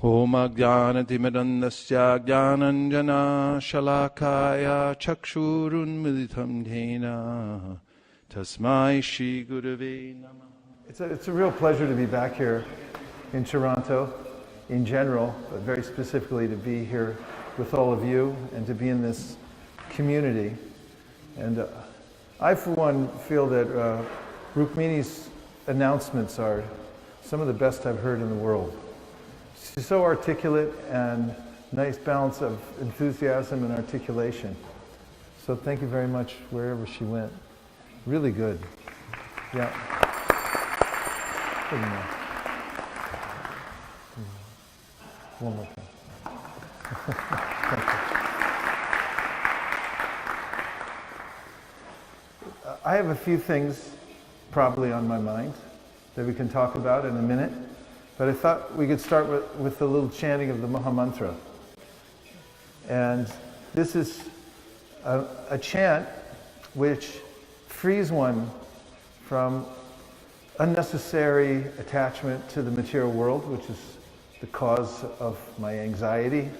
Om Ajnanatimirandasya Jnananjana Shalakaya Chakshurunmilitam Dhena Tasmai Shri Gurave Namah. It's a real pleasure to be back here in Toronto in general, but very specifically to be here with all of you and to be in this community. And I, for one, feel that Rukmini's announcements are some of the best I've heard in the world. She's so articulate and nice balance of enthusiasm and articulation. So thank you very much wherever she went. Really good. Yeah. Good enough. One more time. I have a few things probably on my mind that we can talk about in a minute, but I thought we could start with a little chanting of the Maha Mantra. And this is a chant which frees one from unnecessary attachment to the material world, which is the cause of my anxiety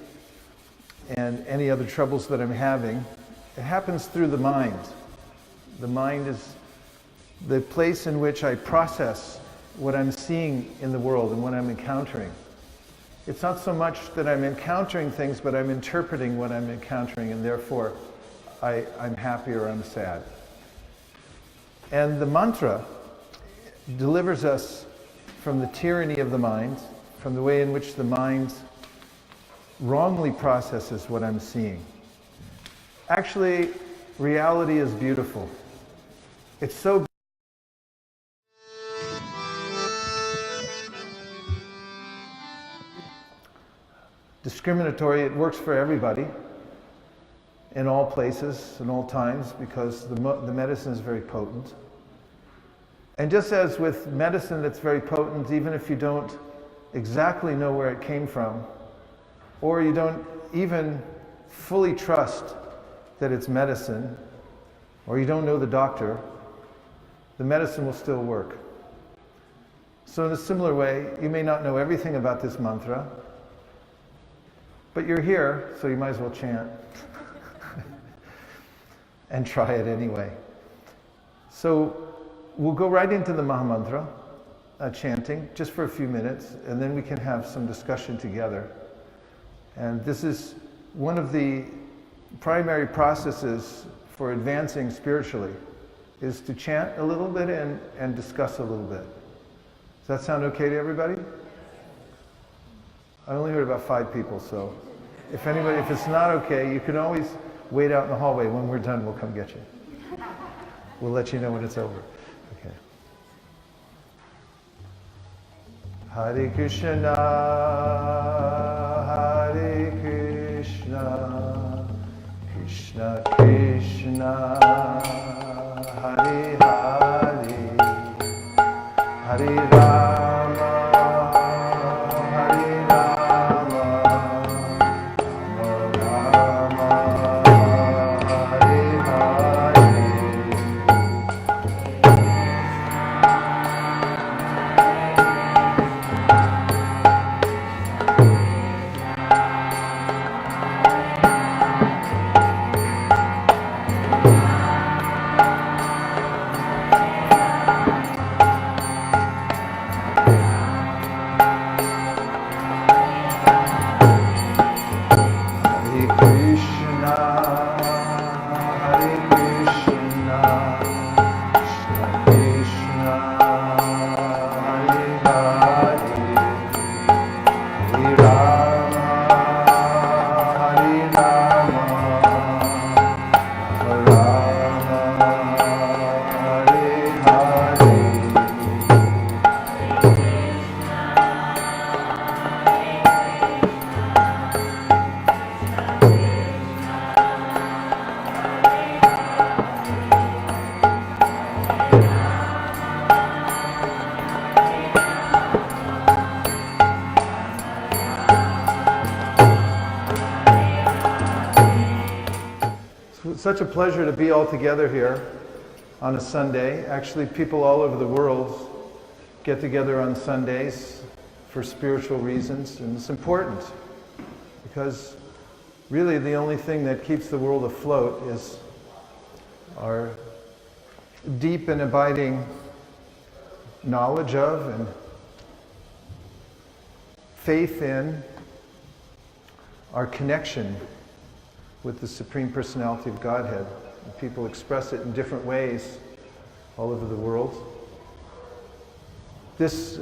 and any other troubles that I'm having. It happens through the mind. The mind is the place in which I process what I'm seeing in the world and what I'm encountering. It's not so much that I'm encountering things, but I'm interpreting what I'm encountering, and therefore I'm happy or I'm sad. And the mantra delivers us from the tyranny of the mind, from the way in which the mind wrongly processes what I'm seeing. Actually, reality is beautiful. It's so discriminatory. It works for everybody in all places, in all times, because the medicine is very potent. And just as with medicine that's very potent, even if you don't exactly know where it came from, or you don't even fully trust that it's medicine, or you don't know the doctor, the medicine will still work. So in a similar way, you may not know everything about this mantra, but you're here, so you might as well chant and try it anyway. So we'll go right into the Maha Mantra, chanting, just for a few minutes, and then we can have some discussion together. And this is one of the primary processes for advancing spiritually, is to chant a little bit and discuss a little bit. Does that sound okay to everybody? I only heard about 5 people, so if it's not okay, you can always wait out in the hallway. When we're done, we'll come get you. We'll let you know when it's over. Okay. Hare Krishna, Hare Krishna, Krishna Krishna, Hare Hare, Hare Rama, Hare Rama, Rama Rama, Hare Hare. It's such a pleasure to be all together here on a Sunday. Actually, people all over the world get together on Sundays for spiritual reasons, and it's important because really the only thing that keeps the world afloat is our deep and abiding knowledge of and faith in our connection with the Supreme Personality of Godhead. And people express it in different ways all over the world. This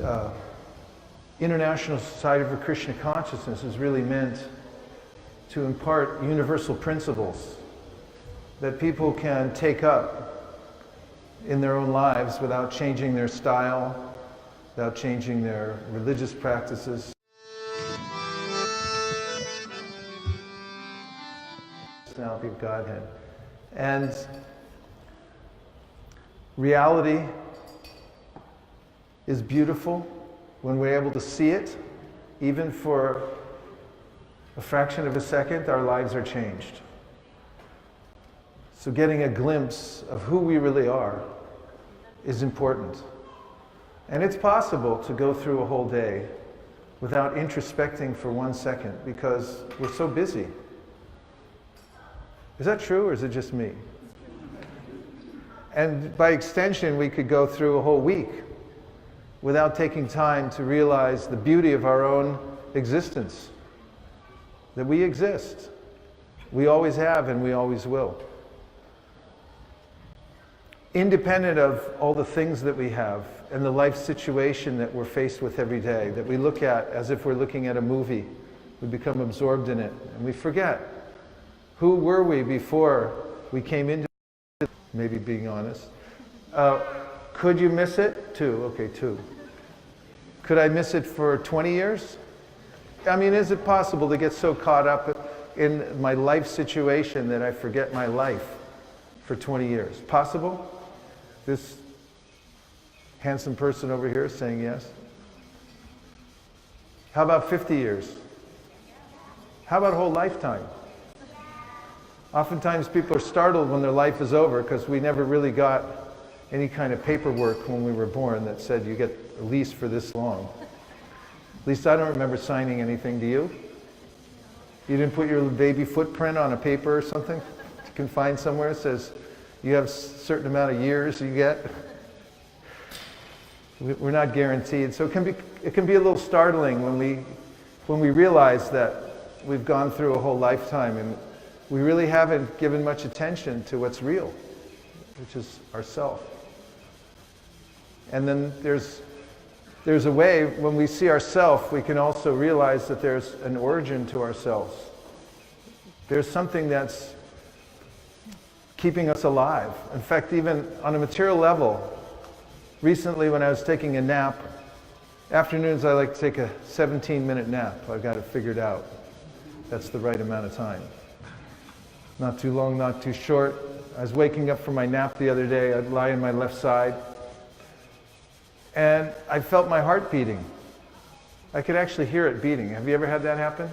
International Society for Krishna Consciousness is really meant to impart universal principles that people can take up in their own lives without changing their style, without changing their religious practices. Personality of Godhead. And reality is beautiful when we're able to see it. Even for a fraction of a second, our lives are changed. So getting a glimpse of who we really are is important. And it's possible to go through a whole day without introspecting for 1 second because we're so busy. Is that true, or is it just me? And by extension, we could go through a whole week without taking time to realize the beauty of our own existence. That we exist. We always have and we always will. Independent of all the things that we have and the life situation that we're faced with every day, that we look at as if we're looking at a movie. We become absorbed in it and we forget. Who were we before we came into it? Maybe being honest. Could you miss it? 2. Okay, 2. Could I miss it for 20 years? I mean, is it possible to get so caught up in my life situation that I forget my life for 20 years? Possible? This handsome person over here is saying yes. How about 50 years? How about a whole lifetime? Oftentimes people are startled when their life is over because we never really got any kind of paperwork when we were born that said you get a lease for this long. At least I don't remember signing anything. Do you? You didn't put your baby footprint on a paper or something? You can find somewhere that says you have a certain amount of years you get. We're not guaranteed. So it can be a little startling when we realize that we've gone through a whole lifetime and we really haven't given much attention to what's real, which is ourself. And then there's a way, when we see ourself, we can also realize that there's an origin to ourselves. There's something that's keeping us alive. In fact, even on a material level, recently when I was taking a nap, afternoons I like to take a 17-minute nap. I've got it figured out. That's the right amount of time. Not too long, not too short. I was waking up from my nap the other day. I'd lie on my left side. And I felt my heart beating. I could actually hear it beating. Have you ever had that happen?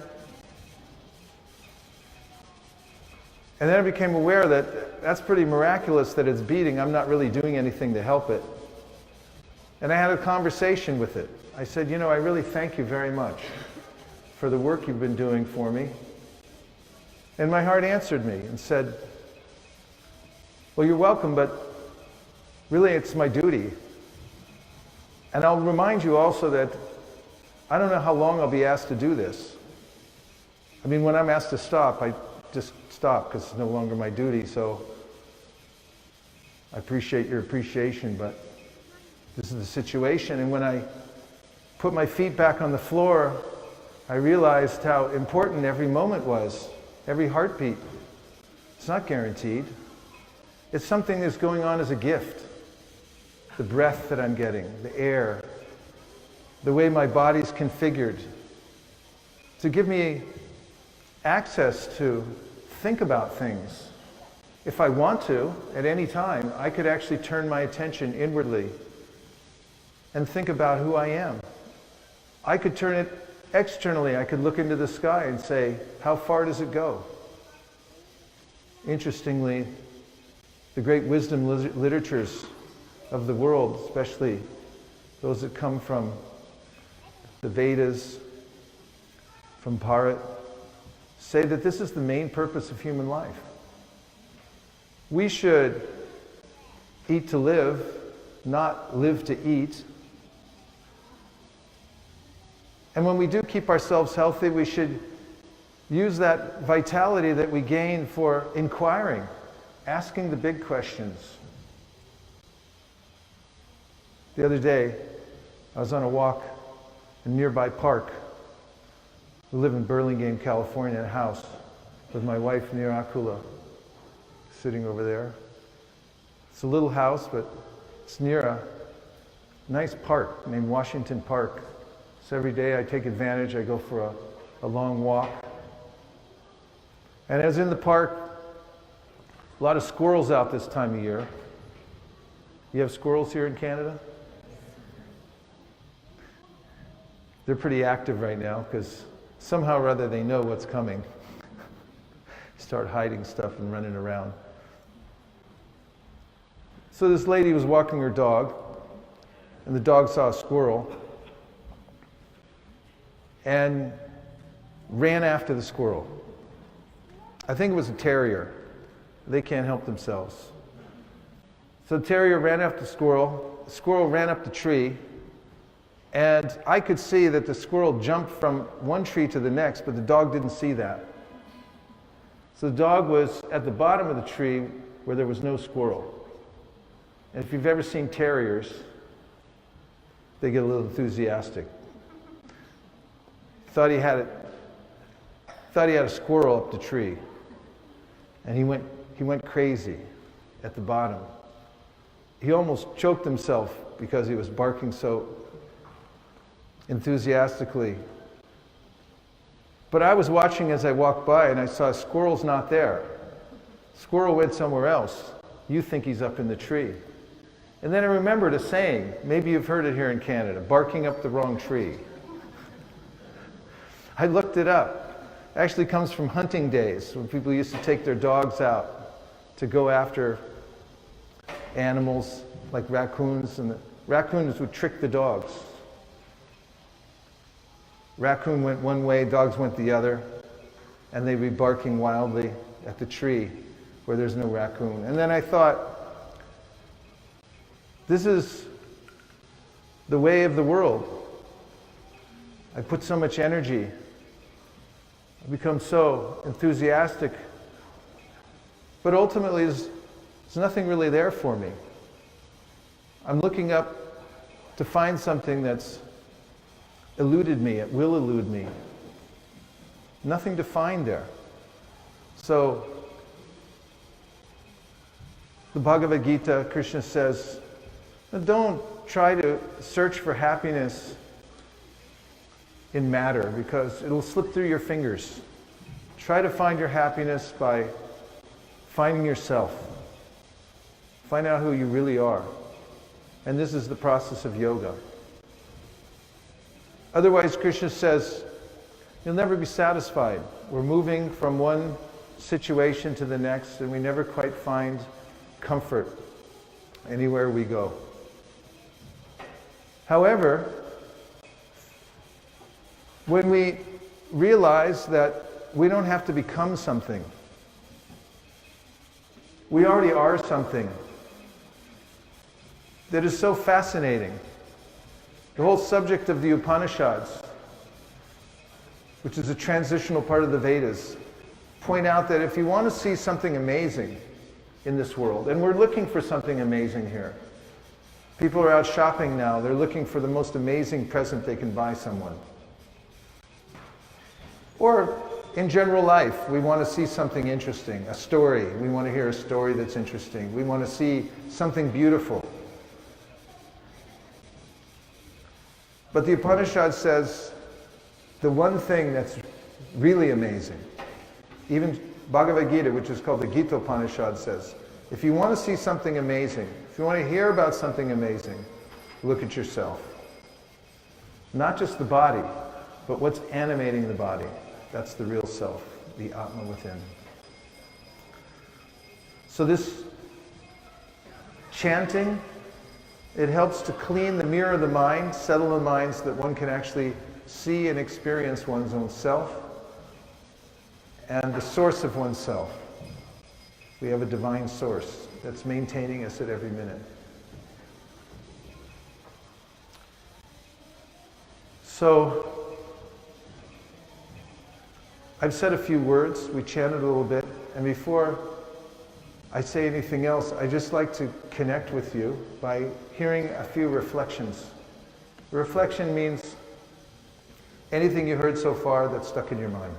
And then I became aware that that's pretty miraculous that it's beating. I'm not really doing anything to help it. And I had a conversation with it. I said, I really thank you very much for the work you've been doing for me. And my heart answered me and said, well, you're welcome, but really it's my duty. And I'll remind you also that I don't know how long I'll be asked to do this. I mean, when I'm asked to stop, I just stop because it's no longer my duty. So I appreciate your appreciation, but this is the situation. And when I put my feet back on the floor, I realized how important every moment was. Every heartbeat. It's not guaranteed. It's something that's going on as a gift. The breath that I'm getting, the air, the way my body's configured, to give me access to think about things. If I want to, at any time, I could actually turn my attention inwardly and think about who I am. I could turn it externally. I could look into the sky and say, how far does it go? Interestingly, the great wisdom literatures of the world, especially those that come from the Vedas, from Bharat, say that this is the main purpose of human life. We should eat to live, not live to eat. And when we do keep ourselves healthy, we should use that vitality that we gain for inquiring, asking the big questions. The other day, I was on a walk in a nearby park. We live in Burlingame, California, in a house with my wife, Nirakula, sitting over there. It's a little house, but it's near a nice park named Washington Park. So every day I take advantage, I go for a long walk. And as in the park, a lot of squirrels out this time of year. You have squirrels here in Canada? They're pretty active right now because somehow or other they know what's coming. Start hiding stuff and running around. So this lady was walking her dog, and the dog saw a squirrel and ran after the squirrel. I think it was a terrier. They can't help themselves. So the terrier ran after the squirrel ran up the tree, and I could see that the squirrel jumped from one tree to the next, but the dog didn't see that. So the dog was at the bottom of the tree where there was no squirrel. And if you've ever seen terriers, they get a little enthusiastic. Thought he had a squirrel up the tree, and he went crazy at the bottom. He almost choked himself because he was barking so enthusiastically. But I was watching as I walked by, and I saw squirrel's not there. Squirrel went somewhere else. You think he's up in the tree. And then I remembered a saying, maybe you've heard it here in Canada, barking up the wrong tree. I looked it up. It actually comes from hunting days, when people used to take their dogs out to go after animals like raccoons, and the raccoons would trick the dogs. Raccoon went one way, dogs went the other, and they'd be barking wildly at the tree where there's no raccoon. And then I thought, this is the way of the world. I put so much energy. I become so enthusiastic. But ultimately, there's nothing really there for me. I'm looking up to find something that's eluded me. It will elude me. Nothing to find there. So, the Bhagavad Gita, Krishna says, don't try to search for happiness in matter, because it'll slip through your fingers. Try to find your happiness by finding yourself. Find out who you really are. And this is the process of yoga. Otherwise, Krishna says, you'll never be satisfied. We're moving from one situation to the next, and we never quite find comfort anywhere we go. However, when we realize that we don't have to become something, we already are something that is so fascinating. The whole subject of the Upanishads, which is a transitional part of the Vedas, point out that if you want to see something amazing in this world, and we're looking for something amazing here. People are out shopping now. They're looking for the most amazing present they can buy someone. Or in general life, we want to see something interesting, a story. We want to hear a story that's interesting. We want to see something beautiful. But the Upanishad says the one thing that's really amazing, even Bhagavad Gita, which is called the Gita Upanishad, says, if you want to see something amazing, if you want to hear about something amazing, look at yourself. Not just the body, but what's animating the body. That's the real self, the Atma within. So this chanting It helps to clean the mirror of the mind, settle the mind so that one can actually see and experience one's own self and the source of oneself. We have a divine source that's maintaining us at every minute. So, I've said a few words, we chanted a little bit, and before I say anything else, I just like to connect with you by hearing a few reflections. Reflection means anything you heard so far that's stuck in your mind.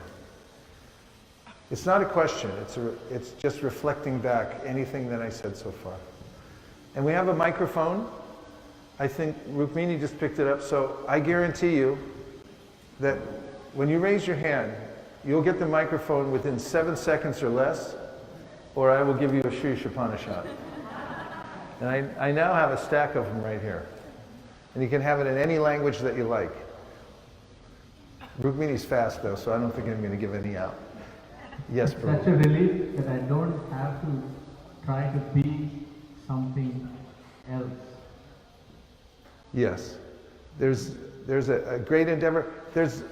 It's not a question, it's just reflecting back anything that I said so far. And we have a microphone. I think Rukmini just picked it up, so I guarantee you that when you raise your hand, you'll get the microphone within 7 seconds or less, or I will give you a Sri Shapanishad. And I now have a stack of them right here. And you can have it in any language that you like. Rukmini's fast though, so I don't think I'm going to give any out. Yes, bro. Such a relief that I don't have to try to be something else. Yes. There's a great endeavor. There's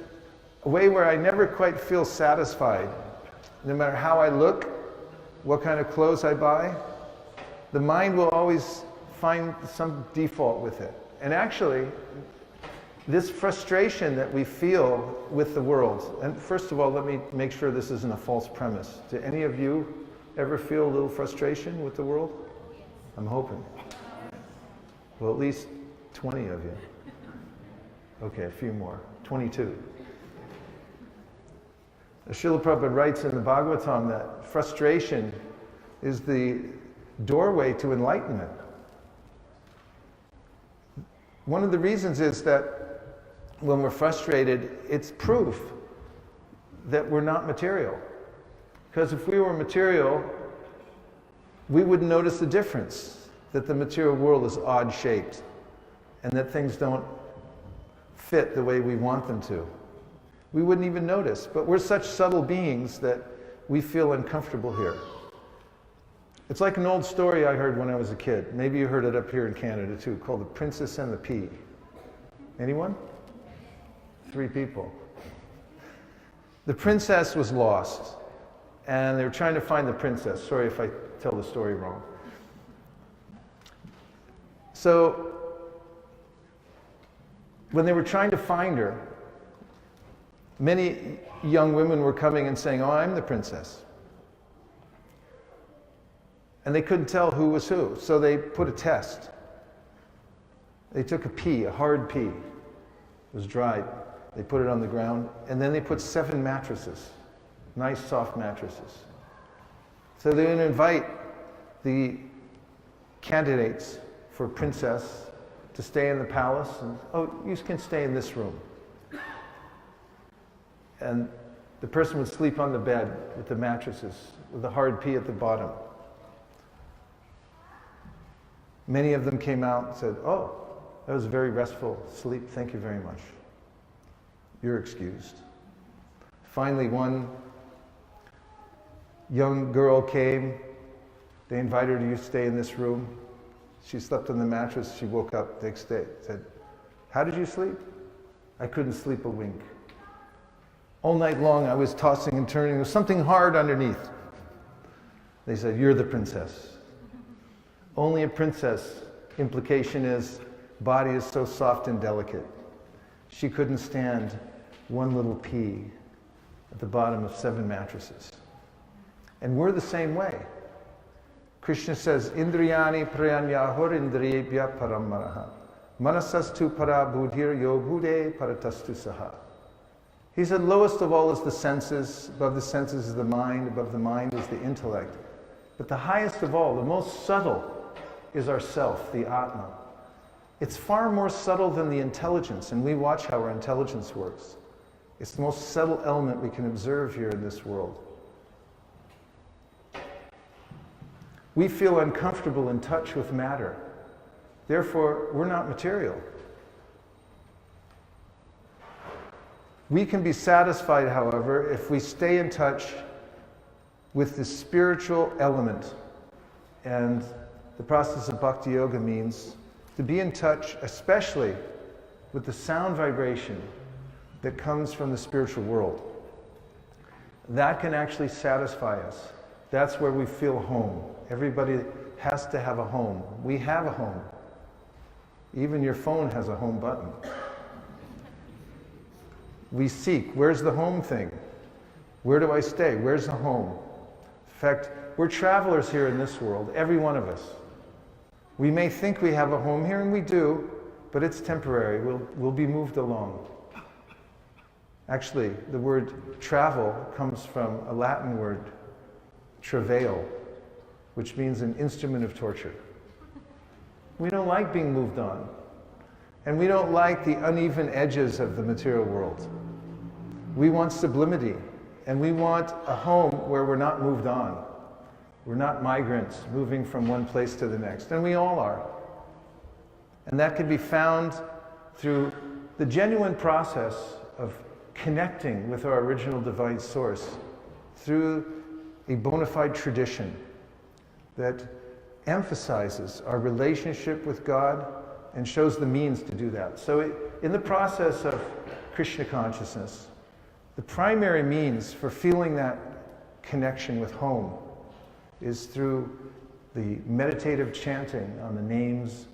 a way where I never quite feel satisfied. No matter how I look, what kind of clothes I buy, the mind will always find some default with it. And actually, this frustration that we feel with the world, and first of all, let me make sure this isn't a false premise. Do any of you ever feel a little frustration with the world? I'm hoping. Well, at least 20 of you. Okay, a few more. 22. Srila Prabhupada writes in the Bhagavatam that frustration is the doorway to enlightenment. One of the reasons is that when we're frustrated, it's proof that we're not material. Because if we were material, we wouldn't notice the difference, that the material world is odd-shaped and that things don't fit the way we want them to. We wouldn't even notice, but we're such subtle beings that we feel uncomfortable here. It's like an old story I heard when I was a kid. Maybe you heard it up here in Canada too, called The Princess and the Pea. Anyone? 3 people. The princess was lost, and they were trying to find the princess. Sorry if I tell the story wrong. So, when they were trying to find her, many young women were coming and saying, "Oh, I'm the princess." And they couldn't tell who was who, so they put a test. They took a pea, a hard pea. It was dried. They put it on the ground, and then they put 7 mattresses, nice soft mattresses. So they would invite the candidates for princess to stay in the palace, and, "Oh, you can stay in this room." And the person would sleep on the bed with the mattresses, with the hard pea at the bottom. Many of them came out and said, "Oh, that was a very restful sleep. Thank you very much. You're excused." Finally, one young girl came. They invited her to stay in this room. She slept on the mattress. She woke up the next day, said, "How did you sleep?" "I couldn't sleep a wink. All night long I was tossing and turning. There was something hard underneath." They said, "You're the princess." Only a princess, implication is, body is so soft and delicate. She couldn't stand one little pea at the bottom of 7 mattresses. And we're the same way. Krishna says, "Indriyani prayanyahur indriyebhya paramaraha. Manasastu para buddhir yo buddhe paratastu saha." He said, lowest of all is the senses, above the senses is the mind, above the mind is the intellect. But the highest of all, the most subtle, is our self, the Atma. It's far more subtle than the intelligence, and we watch how our intelligence works. It's the most subtle element we can observe here in this world. We feel uncomfortable in touch with matter. Therefore, we're not material. We can be satisfied, however, if we stay in touch with the spiritual element. And the process of bhakti yoga means to be in touch, especially with the sound vibration that comes from the spiritual world. That can actually satisfy us. That's where we feel home. Everybody has to have a home. We have a home. Even your phone has a home button. We seek, where's the home thing? Where do I stay? Where's the home? In fact, we're travelers here in this world, every one of us. We may think we have a home here, and we do, but it's temporary. We'll be moved along. Actually, the word travel comes from a Latin word, travail, which means an instrument of torture. We don't like being moved on. And we don't like the uneven edges of the material world. We want sublimity. And we want a home where we're not moved on. We're not migrants moving from one place to the next. And we all are. And that can be found through the genuine process of connecting with our original divine source through a bona fide tradition that emphasizes our relationship with God and shows the means to do that. So in the process of Krishna consciousness, the primary means for feeling that connection with home is through the meditative chanting on the names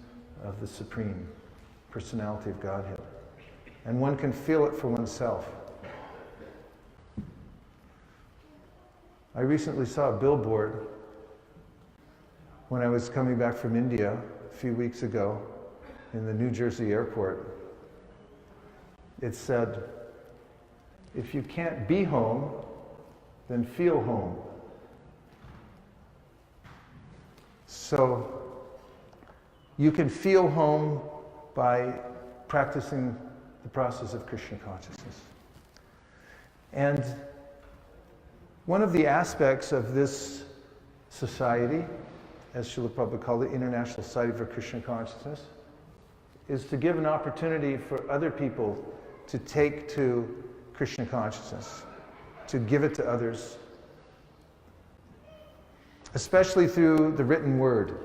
of the Supreme Personality of Godhead. And one can feel it for oneself. I recently saw a billboard when I was coming back from India a few weeks ago in the New Jersey airport. It said, "If you can't be home, then feel home." So you can feel home by practicing the process of Krishna consciousness. And one of the aspects of this society, as Srila Prabhupada called it, International Society for Krishna Consciousness, is to give an opportunity for other people to take to Krishna consciousness, to give it to others, especially through the written word.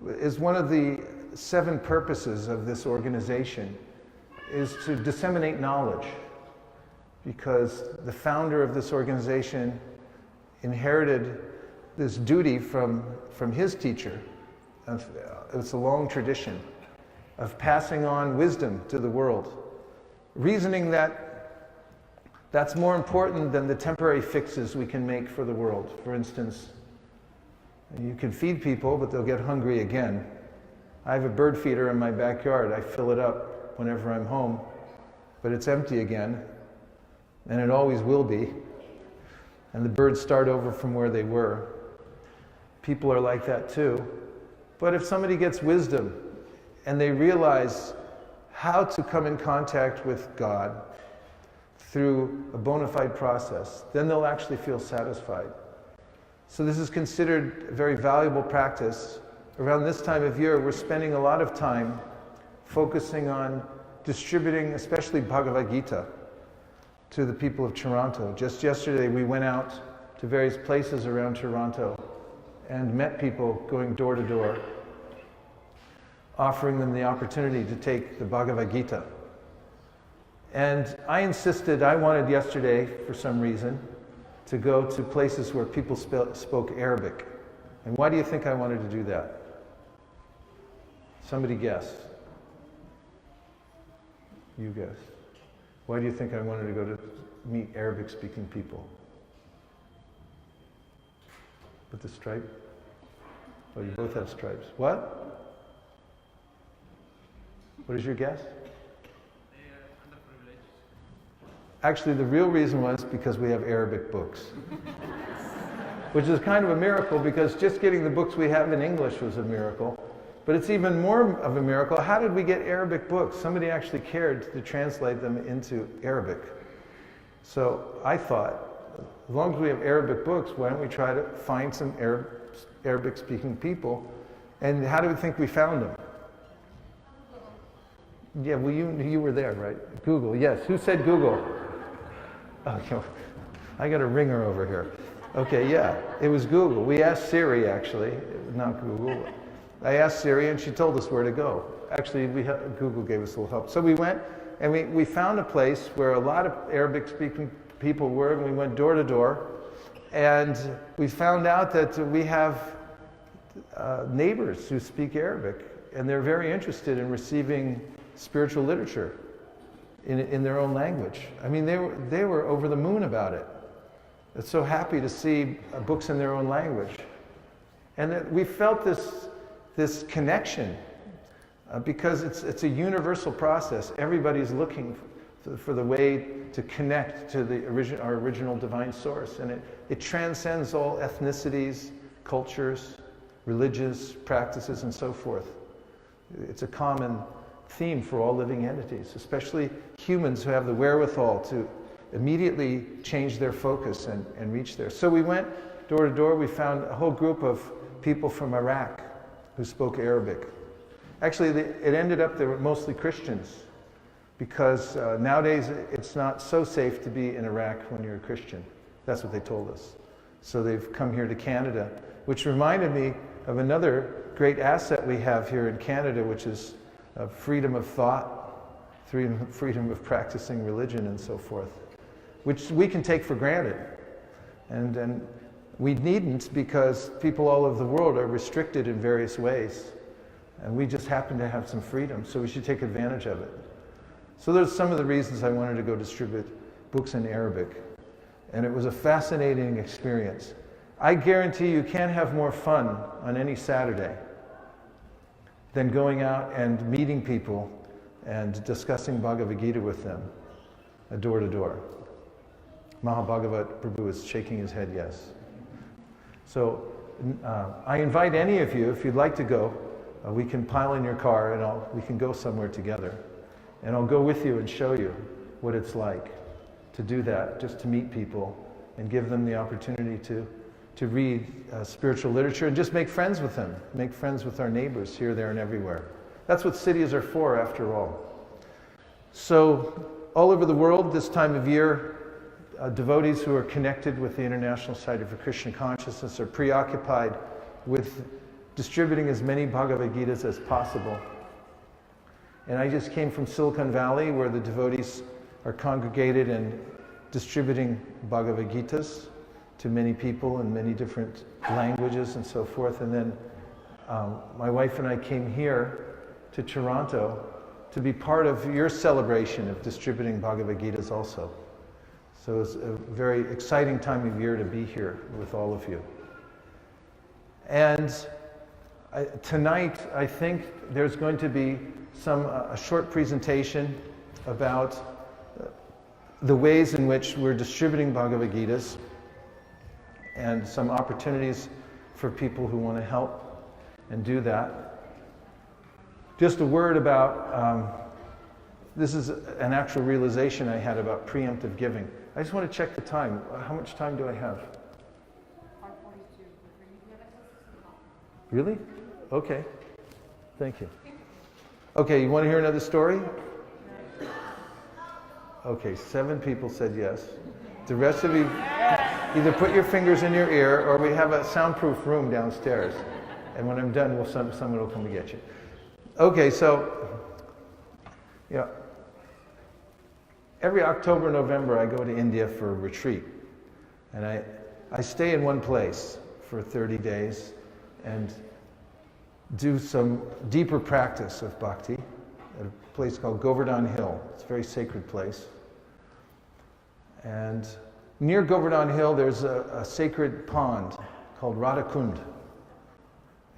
Is one of the 7 purposes of this organization is to disseminate knowledge, because the founder of this organization inherited this duty from his teacher. It's a long tradition of passing on wisdom to the world, reasoning that that's more important than the temporary fixes we can make for the world. For instance, you can feed people, but they'll get hungry again. I have a bird feeder in my backyard. I fill it up whenever I'm home, but it's empty again, and it always will be. And the birds start over from where they were. People are like that too. But if somebody gets wisdom and they realize how to come in contact with God through a bona fide process, then they'll actually feel satisfied. So this is considered a very valuable practice. Around this time of year, we're spending a lot of time focusing on distributing, especially Bhagavad Gita, to the people of Toronto. Just yesterday, we went out to various places around Toronto and met people going door to door, offering them the opportunity to take the Bhagavad Gita. And I insisted, I wanted yesterday, for some reason, to go to places where people spoke Arabic. And why do you think I wanted to do that? Somebody guess. You guess. Why do you think I wanted to go to meet Arabic-speaking people? With the stripe? Oh, you both have stripes. What? What is your guess? They are underprivileged. Actually, the real reason was because we have Arabic books. Which is kind of a miracle, because just getting the books we have in English was a miracle. But it's even more of a miracle. How did we get Arabic books? Somebody actually cared to translate them into Arabic. So I thought, as long as we have Arabic books, why don't we try to find some Arabic-speaking people? And how do we think we found them? Yeah, well, you were there, right? Google, yes. Who said Google? Okay, I got a ringer over here. Okay, yeah, it was Google. We asked Siri, actually, not Google. I asked Siri and she told us where to go. Actually, Google gave us a little help. So we went and we found a place where a lot of Arabic-speaking people were, and we went door to door. And we found out that we have neighbors who speak Arabic, and they're very interested in receiving spiritual literature in their own language. I mean, they were over the moon about it. They're so happy to see books in their own language. And that we felt this connection because it's a universal process. Everybody's looking for the way to connect to our original divine source. And it transcends all ethnicities, cultures, religious practices, and so forth. It's a common theme for all living entities, especially humans who have the wherewithal to immediately change their focus and reach there. So we went door to door. We found a whole group of people from Iraq who spoke Arabic. Actually, it ended up they were mostly Christians, because nowadays it's not so safe to be in Iraq when you're a Christian. That's what they told us. So they've come here to Canada, which reminded me of another great asset we have here in Canada, which is freedom of thought, freedom of practicing religion, and so forth, which we can take for granted. And we needn't, because people all over the world are restricted in various ways. And we just happen to have some freedom, so we should take advantage of it. So there's some of the reasons I wanted to go distribute books in Arabic. And it was a fascinating experience. I guarantee you can't have more fun on any Saturday than going out and meeting people and discussing Bhagavad Gita with them, door to door. Mahabhagavat Prabhu is shaking his head yes. So I invite any of you, if you'd like to go, we can pile in your car and we can go somewhere together. And I'll go with you and show you what it's like to do that, just to meet people and give them the opportunity to read spiritual literature and just make friends with them, make friends with our neighbors here, there, and everywhere. That's what cities are for, after all. So all over the world this time of year, devotees who are connected with the International Society for Krishna Consciousness are preoccupied with distributing as many Bhagavad Gitas as possible. And I just came from Silicon Valley, where the devotees are congregated and distributing Bhagavad Gitas to many people in many different languages and so forth. And then my wife and I came here to Toronto to be part of your celebration of distributing Bhagavad Gitas also. So it's a very exciting time of year to be here with all of you. And tonight, I think there's going to be a short presentation about the ways in which we're distributing Bhagavad Gitas and some opportunities for people who want to help and do that. Just a word about, this is an actual realization I had about preemptive giving. I just want to check the time. How much time do I have? 5:42. Really? Okay. Thank you. Okay, you want to hear another story? Okay, 7 people said yes. The rest of you, either put your fingers in your ear, or we have a soundproof room downstairs. And when I'm done, someone will come to get you. Okay, so, every October, November, I go to India for a retreat. And I stay in one place for 30 days and do some deeper practice of bhakti at a place called Govardhan Hill. It's a very sacred place. And near Govardhan Hill, there's a sacred pond called Radhakund.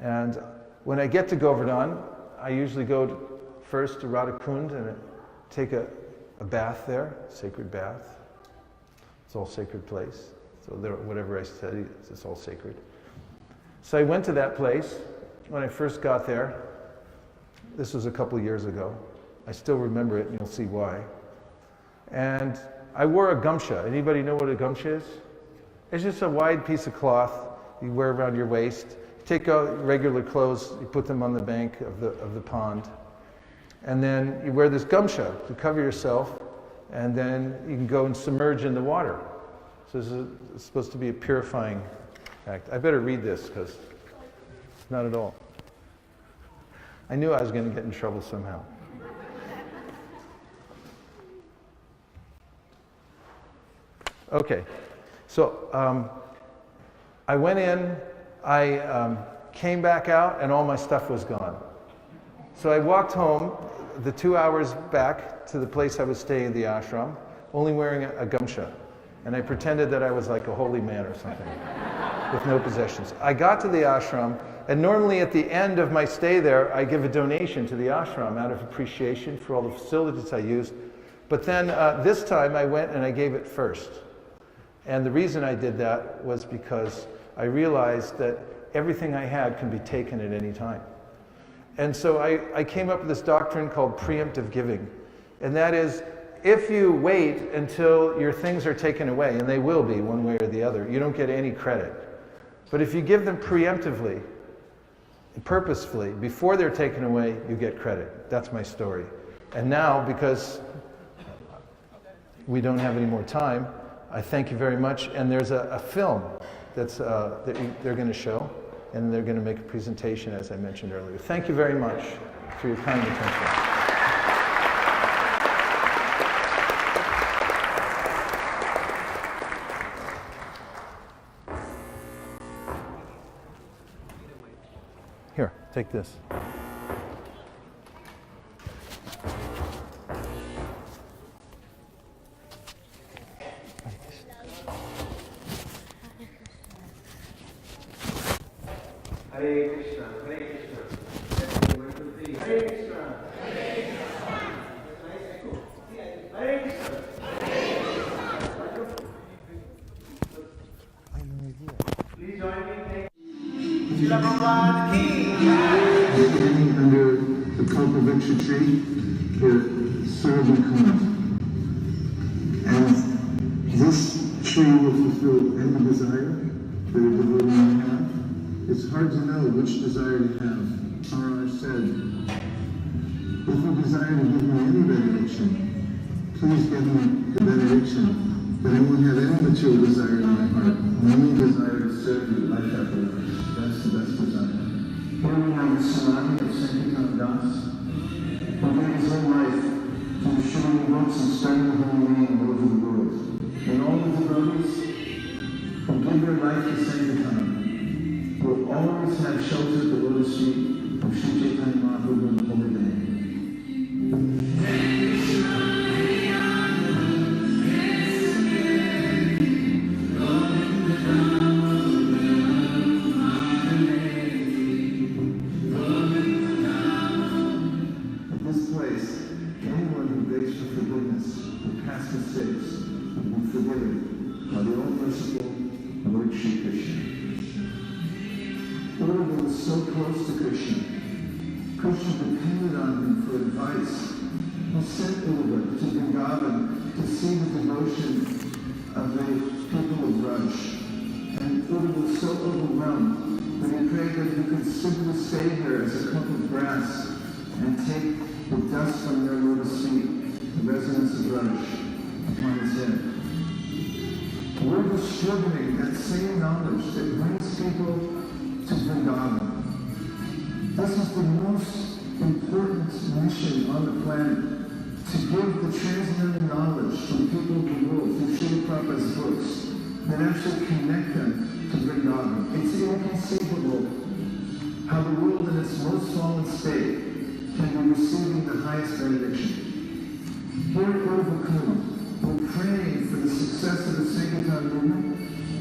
And when I get to Govardhan, I usually go first to Radhakund and take a bath there, sacred bath. It's all sacred place. So whatever I study, it's all sacred. So I went to that place when I first got there. This was a couple of years ago. I still remember it, and you'll see why. And I wore a gamcha. Anybody know what a gamcha is? It's just a wide piece of cloth you wear around your waist. You take out regular clothes, you put them on the bank of the pond, and then you wear this gamcha to cover yourself, and then you can go and submerge in the water. So this is supposed to be a purifying act. I better read this, because not at all. I knew I was going to get in trouble somehow. Okay, so I went in, I came back out, and all my stuff was gone. So I walked home the 2 hours back to the place I was staying at the ashram, only wearing a gamcha. And I pretended that I was like a holy man or something, with no possessions. I got to the ashram, and normally at the end of my stay there, I give a donation to the ashram out of appreciation for all the facilities I used. But then this time I went and I gave it first. And the reason I did that was because I realized that everything I had can be taken at any time. And so I came up with this doctrine called preemptive giving. And that is, if you wait until your things are taken away, and they will be one way or the other, you don't get any credit. But if you give them preemptively, purposefully, before they're taken away, you get credit. That's my story. And now, because we don't have any more time, I thank you very much. And there's a film that they're going to show, and they're going to make a presentation, as I mentioned earlier. Thank you very much for your kind attention. Here, take this. Hare Krishna, Hare Krishna. 1, 2, 3. Hare Krishna. Hare Krishna. Nice echo. Hare Krishna. Please join me. Srila Prabhupada ki. We're standing under the Kalpavriksha tree here, Sarvakuna. And this tree will fulfill any desire that a devotee may have. It's hard to know which desire to have. Maharaj said, if you desire to give me any benediction, please give me the benediction that I won't have any material desire in my heart. My only desire to serve you life after life. That's the best desire. Here we have the Samadhi of Sankirtan Das, who gave his whole life to issuing books and spreading the holy name all over the world. And all the devotees who give their life to Sankirtan will always have shelter at the lotus feet of Sri Chaitanya Mahaprabhu on the holy day. At this place, anyone who begs for forgiveness for past mistakes will be forgiven by the all-merciful Lord Shri Krishna. Urva was so close to Krishna. Krishna depended on him for advice. He sent Urva to Vrindavan to see the devotion of the people of Raj. And Urva was so overwhelmed that he prayed that he could simply stay there as a clump of grass and take the dust from their lotus feet, the residence of Raj, upon his head. Urva was struggling that same knowledge that brings people to Vrindavan. This is the most important mission on the planet, to give the transcendental knowledge to the people of the world through Srila Prabhupada's books that actually connect them to Vrindavan. It's inconceivable how the world in its most fallen state can be receiving the highest benediction. Here at Urvakuna, we're praying for the success of the Sankirtan movement.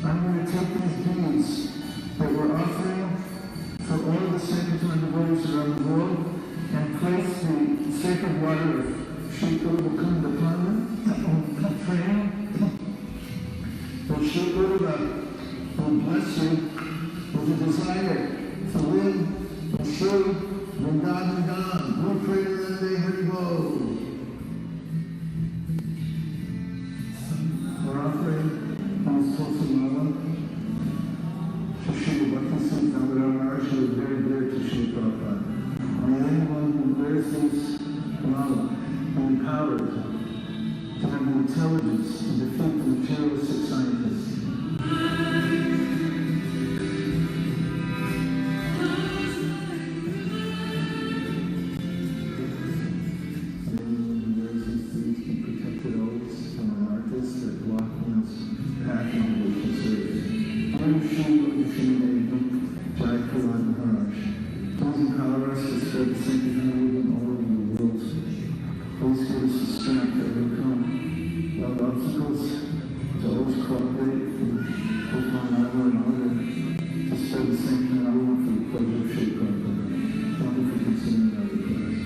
I'm going to take these beads that we're offering for all the Sankirtan devotees around the world and place the sacred water of Sri Urvakunda upon them, praying that Sri Urva will bless you with a desire to live in Sri Vrindavan Dham. We pray to them, they Haribol. We're offering these Tulsimala to Sri Vaisesika Maharaj, who is very dear to Sri Prabhupada. May anyone who wears these mala be empowered to have the intelligence to defeat the materialistic scientists. empower us to spread the sanctity movement all over the world. Please give us the strength to overcome all obstacles, to always cooperate with one another in order to spread the sanctity movement for the pleasure of Sri Prabhupada. Thank you for considering our request.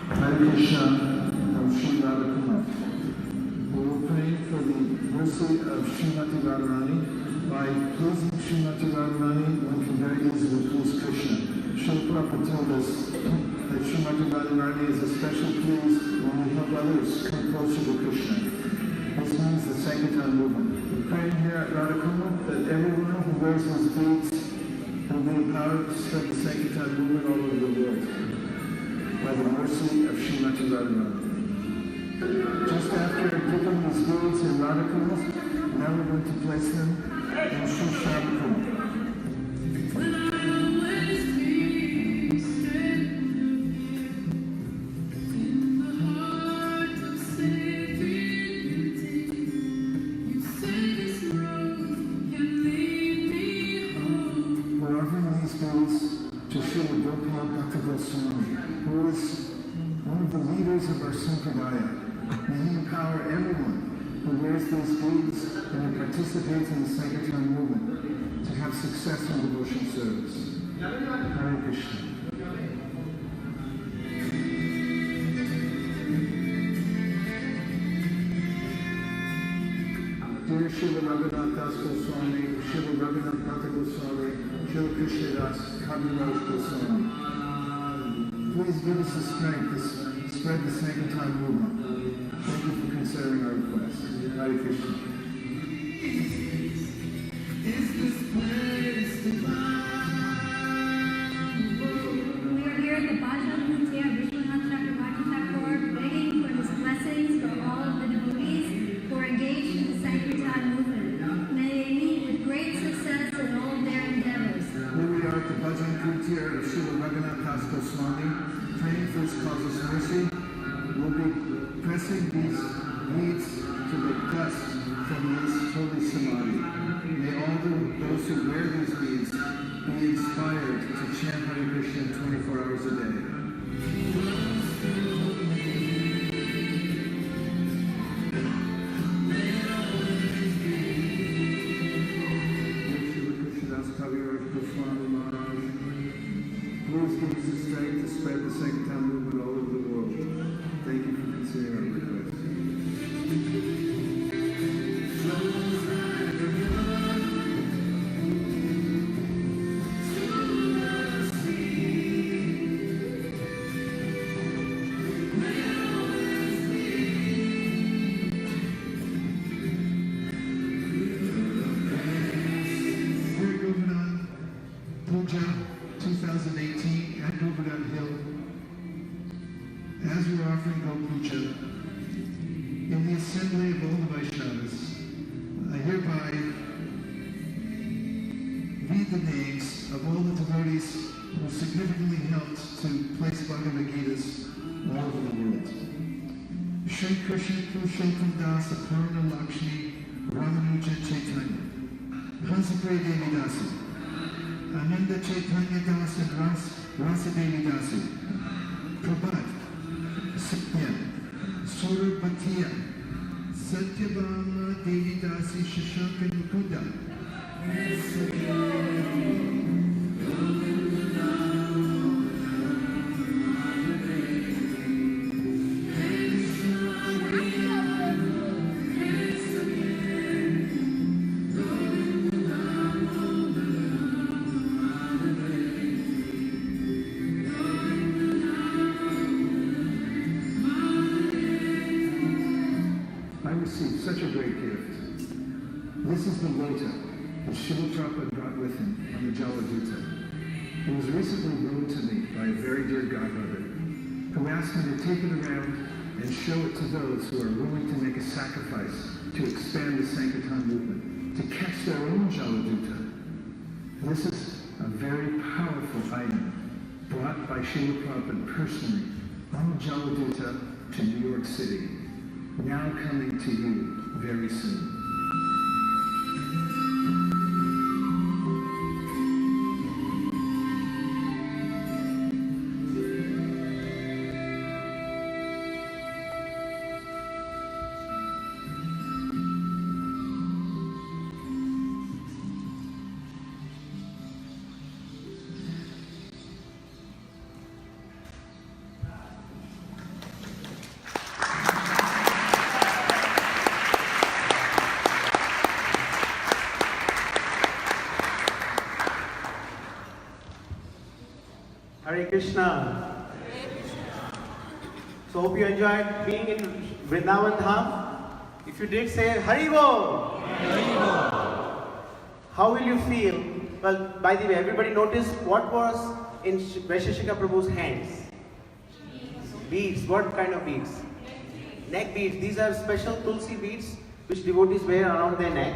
Hare Krishna from Sri Radhakumar. We will pray for the mercy of Srimati Radharani. By pleasing Srimati Radharani, one can very easily please Krishna. Srila Prabhupada told us that Srimati Radharani is especially pleased when we help others come closer to Krishna. This means the Sankirtan movement. We're praying here at Radhakumar that everyone who wears these beads will be empowered to spread the Sankirtan movement all over the world by the mercy of Srimati Radharani. Just after dipping these beads in Radhakumar, now we're going to place them in Sri Shabbakumar. We're offering these beads to Srila Gopal Bhakta Goswami, who is one of the leaders of our Sampradaya. May he empower everyone who wears these beads and who participates in the Sankirtan movement to have success in devotion service. Hare Krishna. Dear Srila Raghunath Das Goswami, Srila Raghunath Bhatta Goswami, Srila Krishna Das, Kaviraj Goswami, please give us the strength to spread the Sankirtan movement. Thank you for considering our request. Hare Krishna. We are here at the Bhajan Kutia Vishwanath Chakravarti Thakur begging for his blessings for all of the devotees who are engaged in the Sankirtan movement. May they meet with great success in all of their endeavors. Here we are at the Bhajan Kutia of Srila Raghunath Das Goswami, praying for his causeless mercy. We'll be pressing these beads to the dust from his holy samadhi. May all those who wear these beads be inspired to chant Hare Krishna 24 hours a day. Please give us the strength to spread the Sankirtan movement all over the world. Thank you for considering our request. Dear Govardhan Puja 2018 at Govardhan Hill, as we're offering Go Puja, in the assembly of all the Vaishnavas, I hereby read the names of all the devotees who significantly helped to place Bhagavad Gitas all over the world. Shri Krishna Purushottam Dasa Purna Lakshmi Ramanuja Chaitanya, Hansapre Devi Dasi, Ananda Chaitanya Das and Rasa Devi Dasi, Prabhat, Satya, Sura Bhatia, Satyabhama Devi Dasi Shashanka Mukunda. I received such a great gift. This is the lota that Srila Prabhupada brought with him on the Jaladuta. It was recently loaned to me by a very dear godmother, who asked me to take it around and show it to those who are willing to make a sacrifice to expand the Sankirtan movement, to catch their own Jaladuta. This is a very powerful item brought by Srila Prabhupada personally from Jaladutta to New York City, now coming to you very soon. Hare Krishna. So hope you enjoyed being in Vrindavan Dham. If you did, say Hari Bol. How will you feel? Well, by the way, everybody noticed what was in Vaisesika Prabhu's hands? Beads. What kind of beads? Neck beads. These are special tulsi beads which devotees wear around their neck,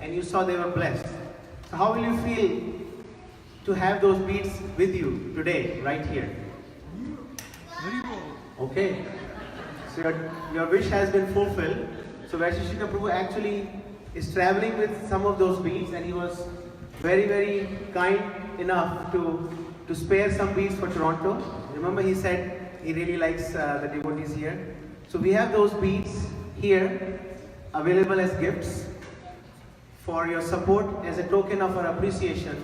and you saw they were blessed. So how will you feel to have those beads with you today, right here? Okay. So your wish has been fulfilled. So Vaisesika Prabhu actually is traveling with some of those beads, and he was very, very kind enough to spare some beads for Toronto. Remember, he said he really likes the devotees here. So we have those beads here available as gifts for your support as a token of our appreciation.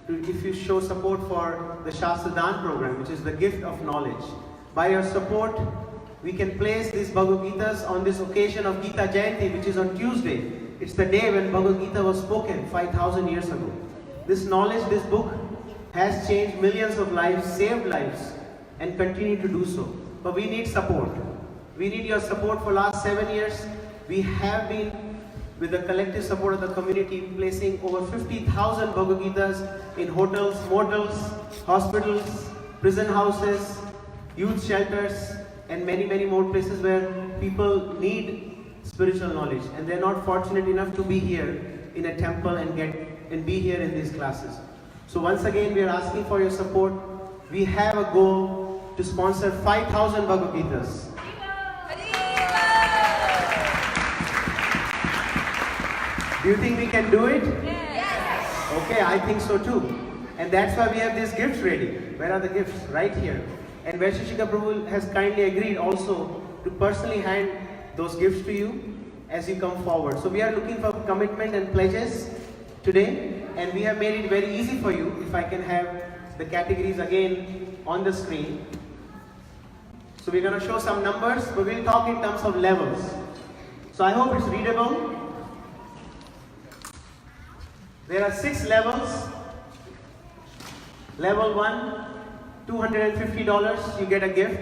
If you show support for the Shastra Dan program, which is the gift of knowledge. By your support, we can place these Bhagavad Gitas on this occasion of Gita Jayanti, which is on Tuesday. It's the day when Bhagavad Gita was spoken 5,000 years ago. This knowledge, this book, has changed millions of lives, saved lives, and continue to do so. But we need support. We need your support. For last 7 years. We have been, with the collective support of the community, placing over 50,000 Bhagavad Gitas in hotels, motels, hospitals, prison houses, youth shelters, and many, many more places where people need spiritual knowledge, and they're not fortunate enough to be here in a temple and be here in these classes. So once again, we are asking for your support. We have a goal to sponsor 5,000 Bhagavad Gitas. Do you think we can do it? Yes. Okay, I think so too. And that's why we have these gifts ready. Where are the gifts? Right here. And Vaisesika Prabhu has kindly agreed also to personally hand those gifts to you as you come forward. So we are looking for commitment and pledges today, and we have made it very easy for you. If I can have the categories again on the screen. So we're going to show some numbers, but we'll talk in terms of levels. So I hope it's readable. There are 6 levels. Level 1, $250, you get a gift.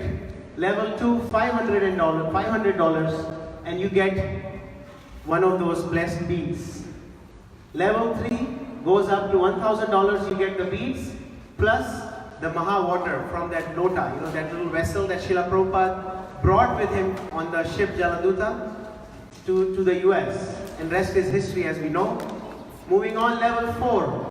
Level 2, $500, and you get one of those blessed beads. Level 3 goes up to $1,000, you get the beads, plus the Maha water from that lota, that little vessel that Srila Prabhupada brought with him on the ship Jaladutta to the US. And rest is history, as we know. Moving on, level 4,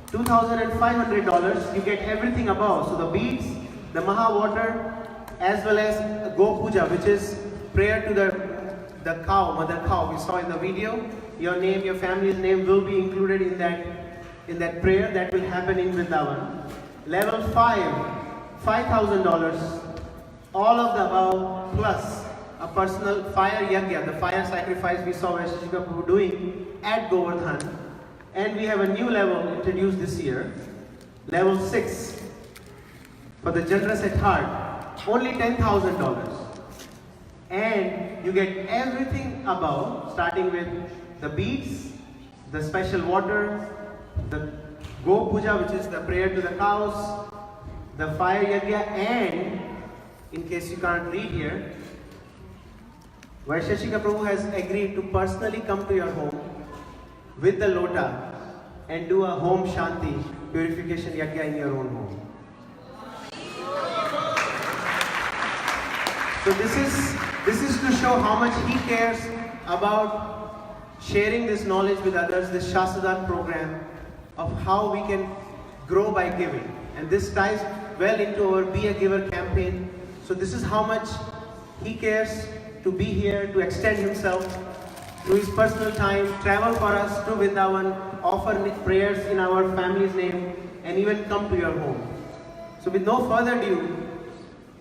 $2,500, you get everything above. So the beads, the Maha water, as well as Go Puja, which is prayer to the cow, mother cow. We saw in the video. Your name, your family's name will be included in that prayer that will happen in Vrindavan. Level 5, $5,000, all of the above, plus a personal fire yagya, the fire sacrifice we saw Vaisesika Prabhu doing at Govardhan. And we have a new level introduced this year, level 6, for the generous at heart, only $10,000. And you get everything above, starting with the beads, the special water, the Go Puja, which is the prayer to the cows, the fire yagya, and, in case you can't read here, Vaisesika Prabhu has agreed to personally come to your home with the lota and do a home shanti, purification yagya in your own home. So this is to show how much he cares about sharing this knowledge with others, this Shastradan program of how we can grow by giving. And this ties well into our Be a Giver campaign. So this is how much he cares to be here, to extend himself through his personal time, travel for us to Vrindavan, offer prayers in our family's name, and even come to your home. So with no further ado,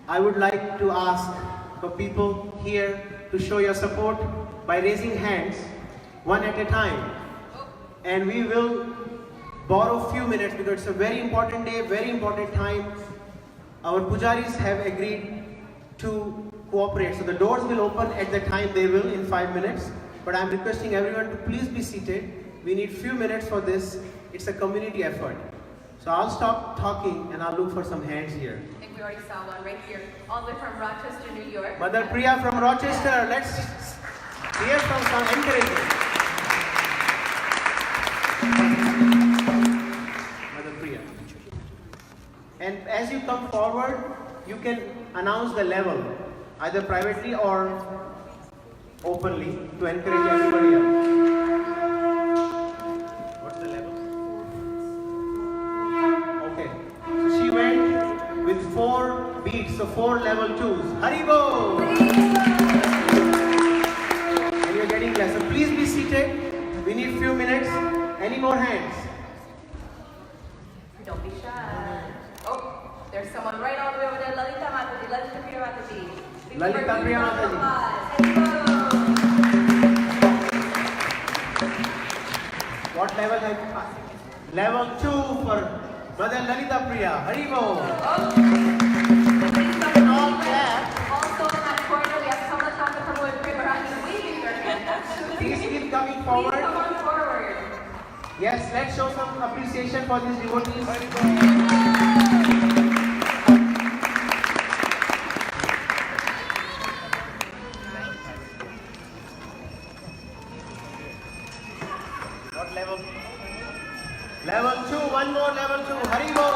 I would like to ask for people here to show your support by raising hands one at a time. And we will borrow a few minutes because it's a very important day, very important time. Our pujaris have agreed to cooperate. So the doors will open at the time they will in 5 minutes. But I'm requesting everyone to please be seated. We need few minutes for this. It's a community effort. So I'll stop talking and I'll look for some hands here. I think we already saw one right here, all the way from Rochester, New York. Mother Priya from Rochester, let's hear from some encouragement. Mother Priya. And as you come forward, you can announce the level, either privately or openly, to encourage everybody else. What's the level? Okay. So she went with 4 beats, so 4 level 2s. Haribo! And you're getting less. So please be seated. We need few minutes. Any more hands? Don't be shy. Oh, there's someone right all the way over there. Lalita Mataji, Lalita Priya Mataji. Lalita Priya Mataji. What level have you passed? Level 2 for Mother Lalita Priya. Haribo. All clap. Also in that corner, we have someone talking from with Primarati waving their hand. Please keep coming Please forward. come on forward. Yes, let's show some appreciation for these devotees. What level? Level 2, one more level 2. Haribo.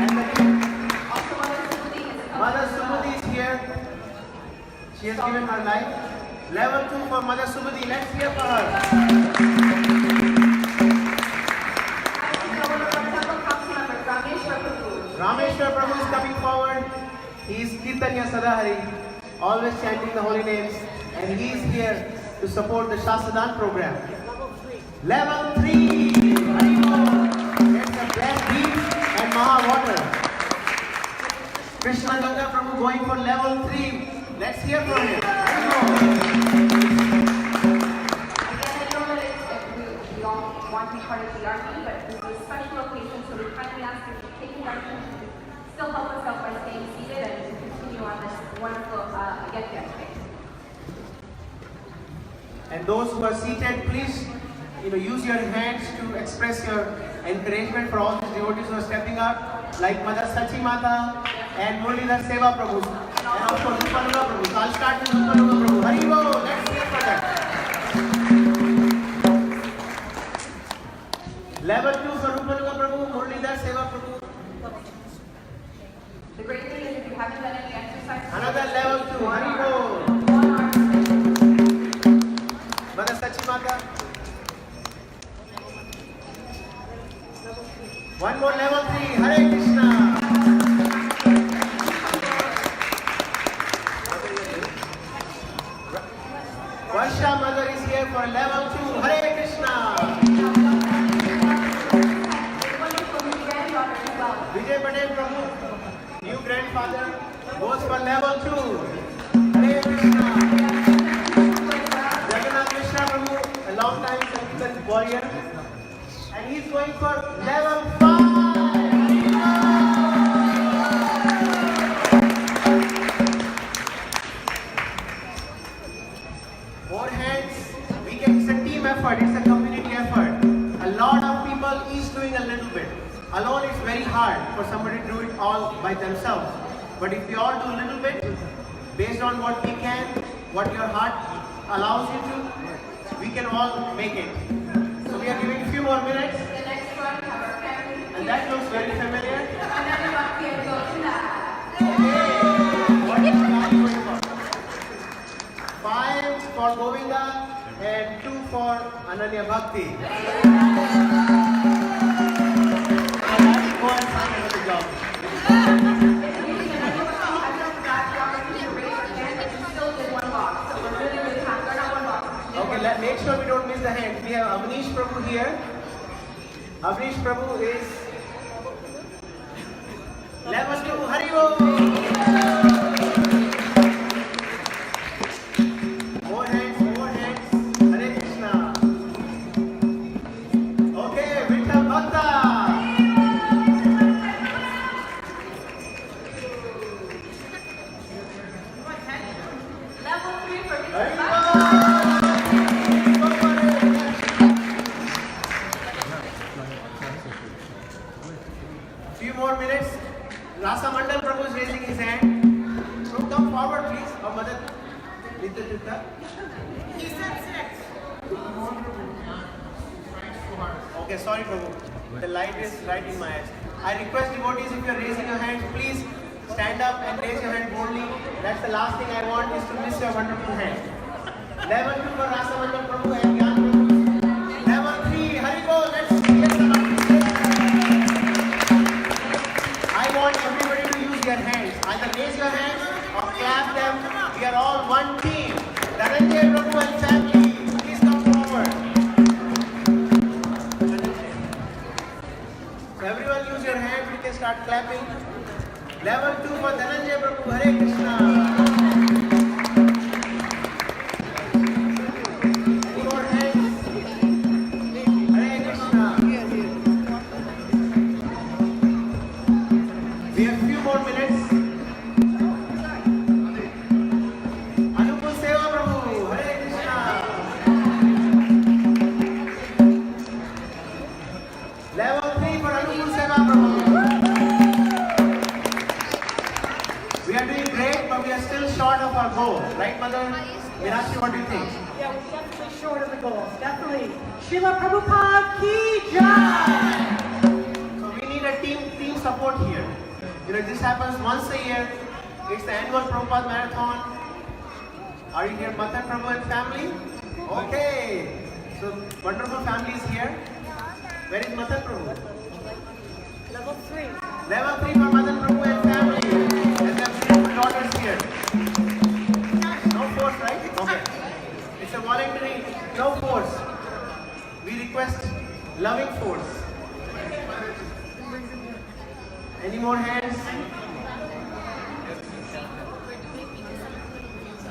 And the Also, Mother Sumati is coming. Mother Sumati is here. She has given her life. Level 2 for Mother Sumati. Let's hear for her. Rameshwar Prabhu is coming forward. He is Kirtanya Sadahari, always chanting the holy names, and he is here to support the Shasadan program. Level 3. That's a black beach and Maha water. Krishna Ganga Prabhu going for level 3. Let's hear from him. Again, I know that we all want to be part of the army, but this is a special occasion, so we kindly ask you to take the action to still help us out by staying seated and to continue on this wonderful get there today. And those who are seated, please use your hands to express your encouragement for all these devotees who are stepping up, like Mother Sachi Mata and Murlidhar Seva Prabhu, and also Rupanuga Prabhu. So I'll start with Rupanuga Prabhu. Haribo, let's hear for that. Level 2 for Rupanuga Prabhu, Murlidhar Seva Prabhu. The great thing is if you haven't done any exercise, Another level 2, Haribo. one arm. Mother Sachi Mata. One more level 3, Hare Krishna. Varsha Mother is here for level 2, Hare Krishna. Vijay Patel Prabhu, new grandfather, goes for level 2, Hare Krishna. Jagannath Mishra Prabhu, a long time Sankirtan warrior, and he's going for level 5. More hands. It's a team effort, it's a community effort. A lot of people each doing a little bit. Alone it's very hard for somebody to do it all by themselves. But if we all do a little bit, based on what we can, what your heart allows you to, we can all make it. So we are giving a few more minutes. The next one, we have our family. And that looks very familiar. Another Bhakti and Govinda. What is the line going for? 5 for Govinda and 2 for Ananya Bhakti. Go and find another job. have Avnish Prabhu here. Avnish Prabhu is level 2. Hari Bol. More hands, more hands. Hare Krishna. Okay, Vittal Bhakta. Level 3 for Mr. Hari Bhakta. Bol. Few more minutes. Rasa Mandal Prabhu is raising his hand. Prabhu, come forward, please. Or Mother Nitya Chitta. He said six. Okay, sorry, Prabhu. The light is right in my eyes. I request devotees, if you are raising your hands, please stand up and raise your hand boldly. That's the last thing I want, is to miss your wonderful hand. Level 2 for Rasa Mandal Prabhu and Gyan Prabhu. Level 3, Hari Bol. Let's get some appreciation. I want everybody to use their hands. Either raise your hands or clap them. We are all one team. Dhananjay Prabhu and family, please come forward. So everyone use your hands. We can start clapping. Level 2 for Dhananjay Prabhu. Hare Krishna. Any more hands? Hare Krishna. We have few more minutes. Anupam Seva Prabhu. Hare Krishna. Level 3 for Anupam Seva Prabhu. We are doing great, but we are still short of our goal. Right, Mother? Mirashi, what do you think? Yeah, we're definitely short of the goal. Definitely. Srila Prabhupada ki jai! So we need a team support here. You know, this happens once a year. It's the annual Prabhupada Marathon. Are you here, Mother Prabhu and family? Okay. So wonderful family is here. Where is Mother Prabhu? Level 3. Level 3 for Mother Prabhu and family. And their beautiful daughters here. No force, right? Okay. It's a voluntary, no force. We request loving force. Any more hands?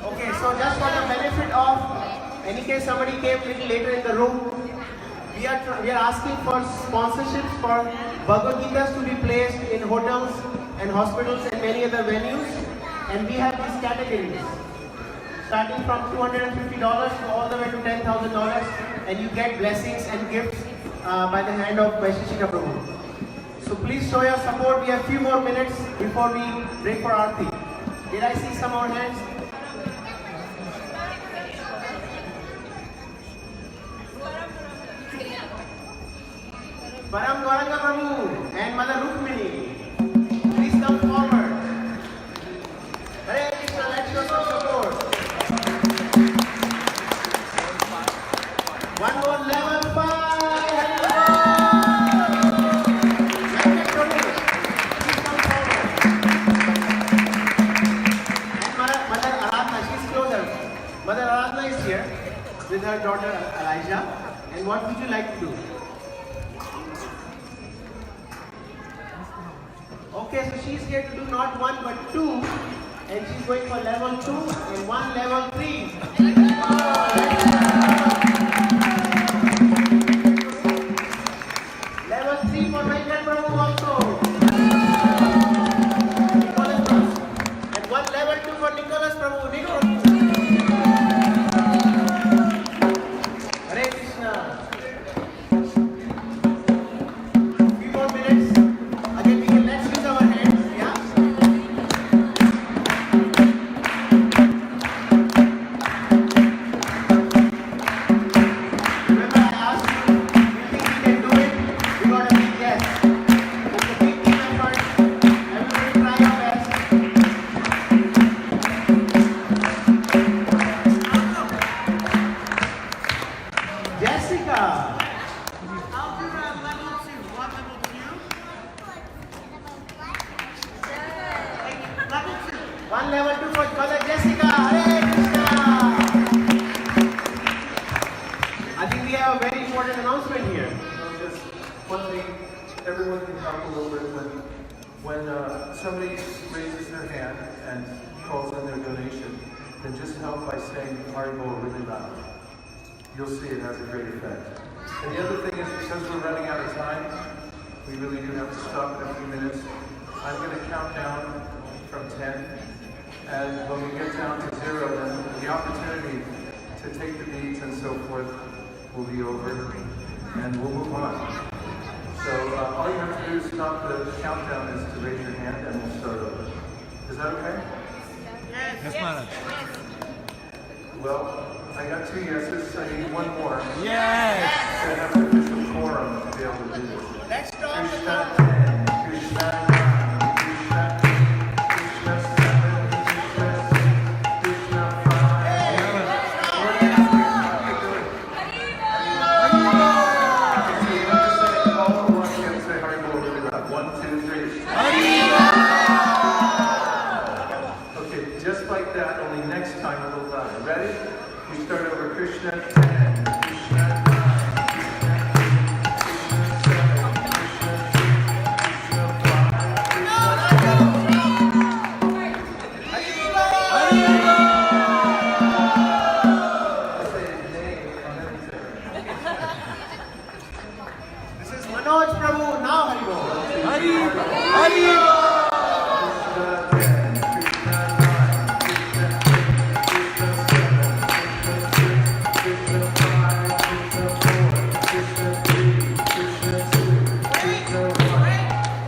Okay, so just for the benefit of, any case somebody came a little later in the room, we are asking for sponsorships for Bhagavad Gitas to be placed in hotels and hospitals and many other venues. And we have these categories, starting from $250 to all the way to $10,000, and you get blessings and gifts by the hand of Vaisesika Prabhu. So please show your support. We have few more minutes before we break for Aarti. Did I see some more hands? Param Gauranga Prabhu and Mother Rukmini, please come forward. Hare Krishna, let's show some support. One more level 5. Hare Krishna. Venkat Prabhu, please come forward. And Mother Aradhana, she's closer. Mother Aradhana is here with her daughter Elijah. And what would you like to do? Okay, so she's here to do not 1 but 2, and she's going for level 2 and 1 level 3. Level 3 for Venkat Prabhu also. Nicholas Prabhu. And 1 level 2 for Nicholas Prabhu. Nick Prabhu. Hare Krishna. Few more minutes. Again, let's use our hands. Yeah. Remember, I asked you, do you think we can do it? You got a big yes. It's a big team effort. Everybody try your best. Jessica. I'll do level 2. What level 2? Level 2. 1 level 2 for Mother Jessica. Hare Krishna. I think we have a very everyone can help a little bit when somebody raises their hand and calls in their donation, then just help by saying Haribo really loud. You'll see it has a great effect. And the other thing is, because we're running out of time, we really do have to stop in a few minutes. I'm going to count down from 10, and when we get down to 0, then the opportunity to take the beads and so forth will be over, and we'll move on. So all you have to do is stop the countdown is to raise your hand, and we'll start over. Is that okay? Yes, Maharaj. Well, I got 2 yeses, I need 1 more. Yes! To have an official quorum to be able to do this. Let's start with Krishna 10, Krishna 9, Krishna 8, Krishna 7, Krishna 6, Krishna 5. All the ones you have to say Haribo really loud. 1, 2, 3. Okay, just like that, only next time a little louder. Ready? We start over Krishna 10, Krishna 9, Krishna 8, Krishna 7, Krishna 6, Krishna 5, I'll say his name and everything. This is Manoj Prabhu, now Haribo.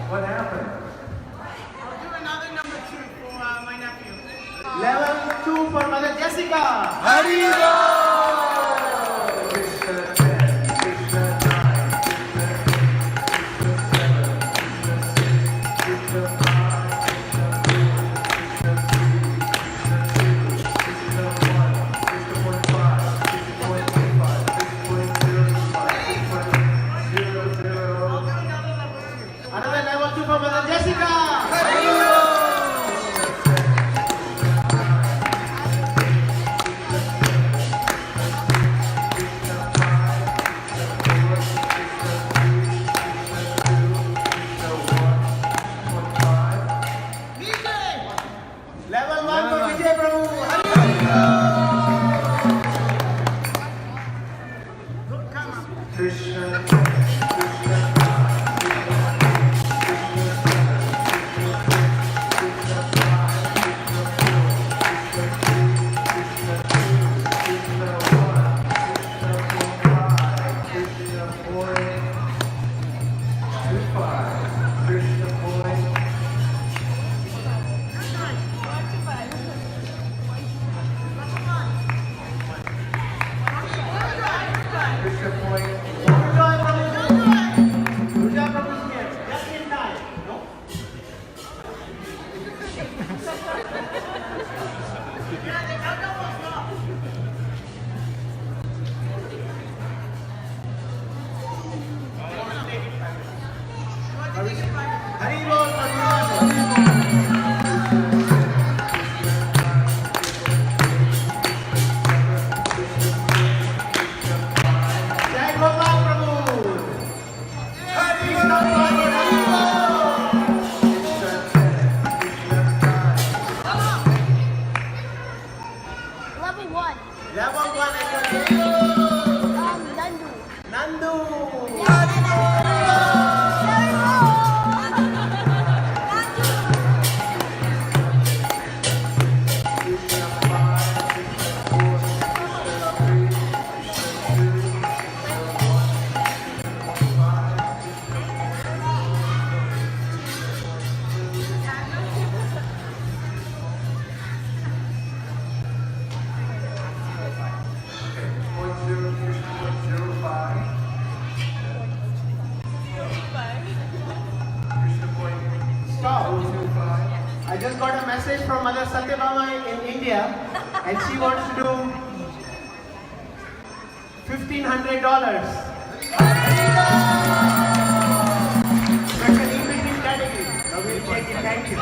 What happened? I'll do another number 2 for my nephew. Level 2 for Mother Jessica. Krishna 10, Krishna 9, Krishna 8, Krishna 7, Krishna 6, Krishna 5, Krishna 4, Krishna 3, Krishna 2, Krishna 1, Krishna 0.5, Krishna 0.25, Krishna 0.05, Another level 2 for Mother Jessica. Level 1 for Vijay Prabhu. Krishna 10, Krishna 9, Krishna 8, Krishna 7, Krishna 6, Krishna 5, Krishna 4, Krishna 3, Krishna 2, Krishna 1, Krishna 0.5, Krishna 0.25, Krishna 0.25. Krishna point. Vijay Prabhu is here. Just in time. No? Haribo, Haribo. Jai Gopal Prabhu. Krishna Prabhu, Haribo. Level 1. Level 1 and your name? Nandu. Nandu. Stop. I just got a message from Mother Satyabhama in India, and she wants to do $1,500. Special in-between category. Now we'll take it. Thank you.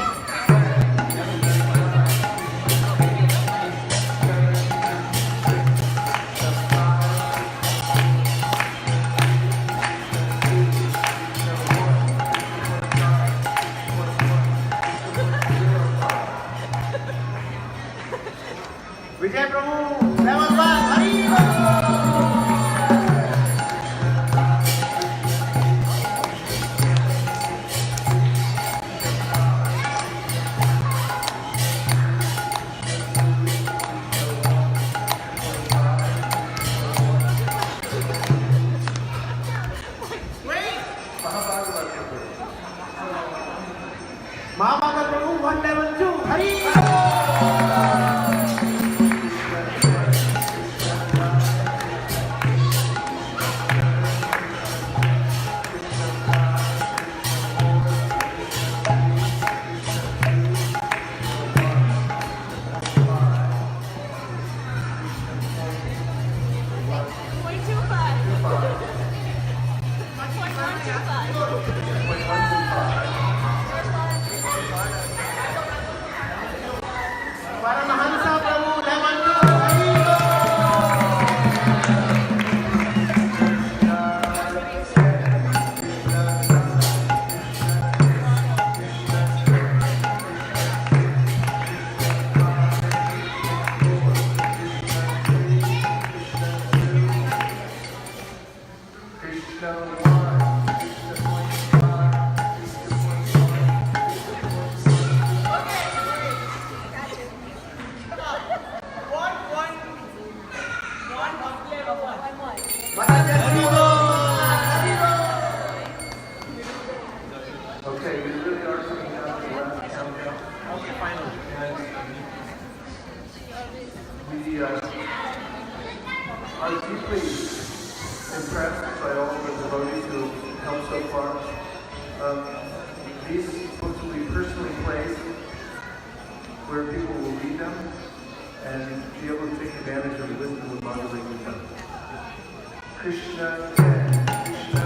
Mahamata Prabhu, 1 level 2. Hari Paramahansa Prabhu, level 2. Hari Okay, we really are coming down to the last countdown. Okay, final. We are deeply impressed by all the devotees who helped so far. These books will be personally placed where people will read them and be able to take advantage of the wisdom of Bhagavad Gita. Krishna, Krishna.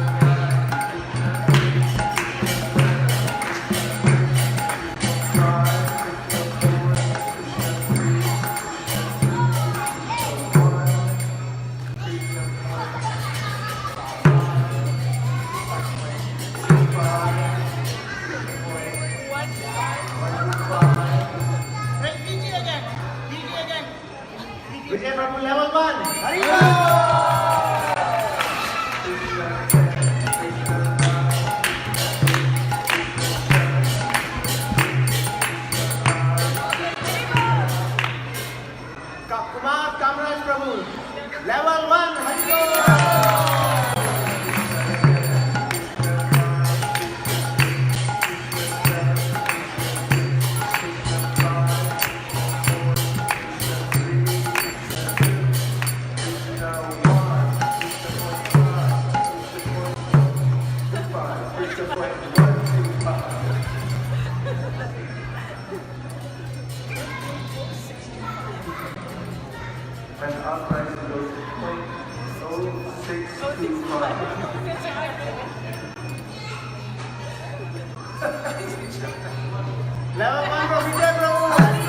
Vijay Prabhu, level 1. Hari Kumar Kamraj Prabhu, level 1. Hari And upright goes to 0.0625. Level 1 for Vijay Prabhu. Hari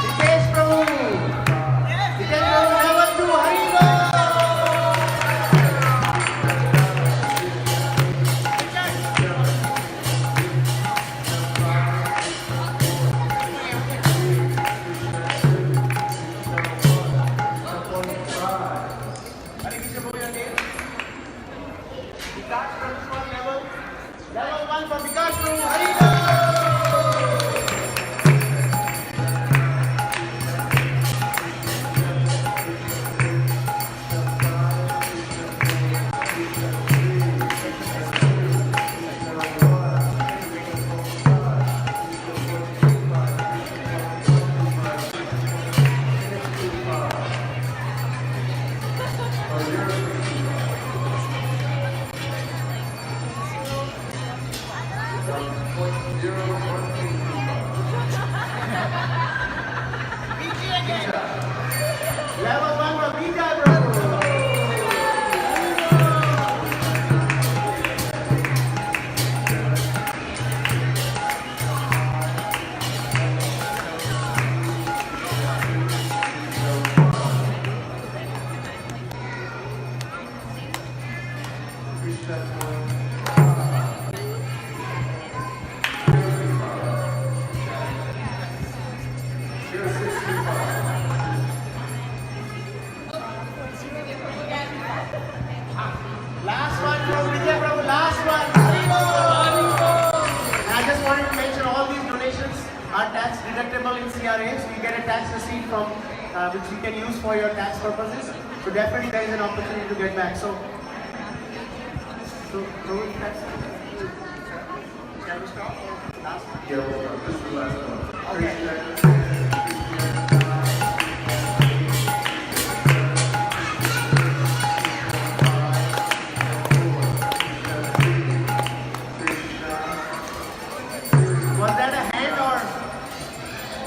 Hitesh Prabhu. Hitesh Prabhu, level 2. Hari Level 1 for Vikas Prabhu. Hari Level 1 for Vijay Prabhu. Last one from Vijay Prabhu, last one. And I just wanted to mention all these donations are tax deductible in CRA, so you get a tax receipt from which you can use for your tax purposes. So definitely there is an opportunity to get back. So So, Rohit, shall we stop? Last one? Yeah, this is the last one. Okay. Was that a hand or?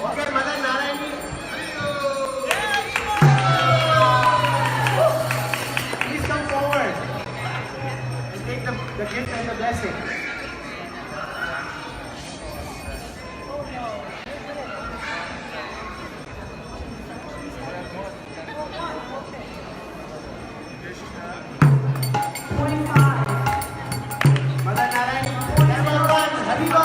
Okay, Mother Narayani. Please come forward and take the gift and the blessing. Mother Narayani, level 1, Haribo!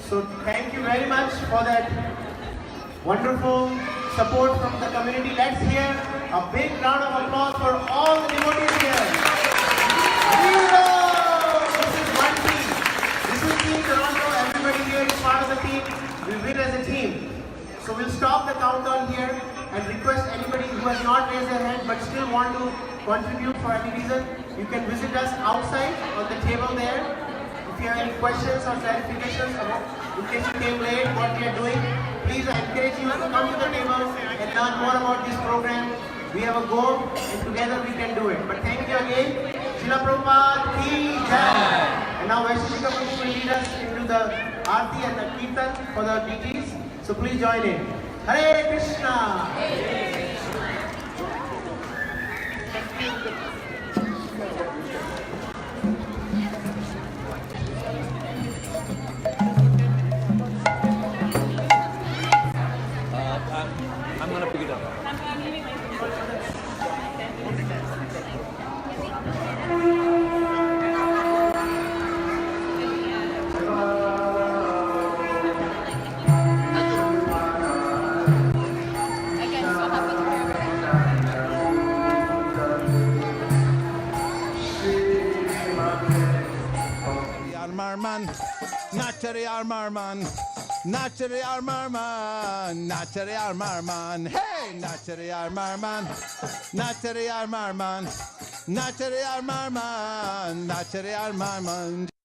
So thank you very much for that wonderful support from the community. Let's hear a big round of applause for all the devotees here. Hero! This is one team. This is Team Toronto. Everybody here is part of the team. We win as a team. So we'll stop the countdown here and request anybody who has not raised their hand but still want to contribute for any reason, you can visit us outside on the table there. If you have any questions or clarifications about, in case you came late, what we are doing, please I encourage you to come to the table and learn more about this program. We have a goal and together we can do it. But thank you again. Srila Prabhupada Ki Jai. And now Vaisesika Prabhu will lead us into the Aarti and the Kirtan for the DJs. So please join in. Hare Krishna. I'm gonna pick it up. Armarman, Natari Armarman, Natari Armarman, Natari Armarman, hey, Natari Armarman, Natari Armarman, Natari Armarman, Natari Armarman.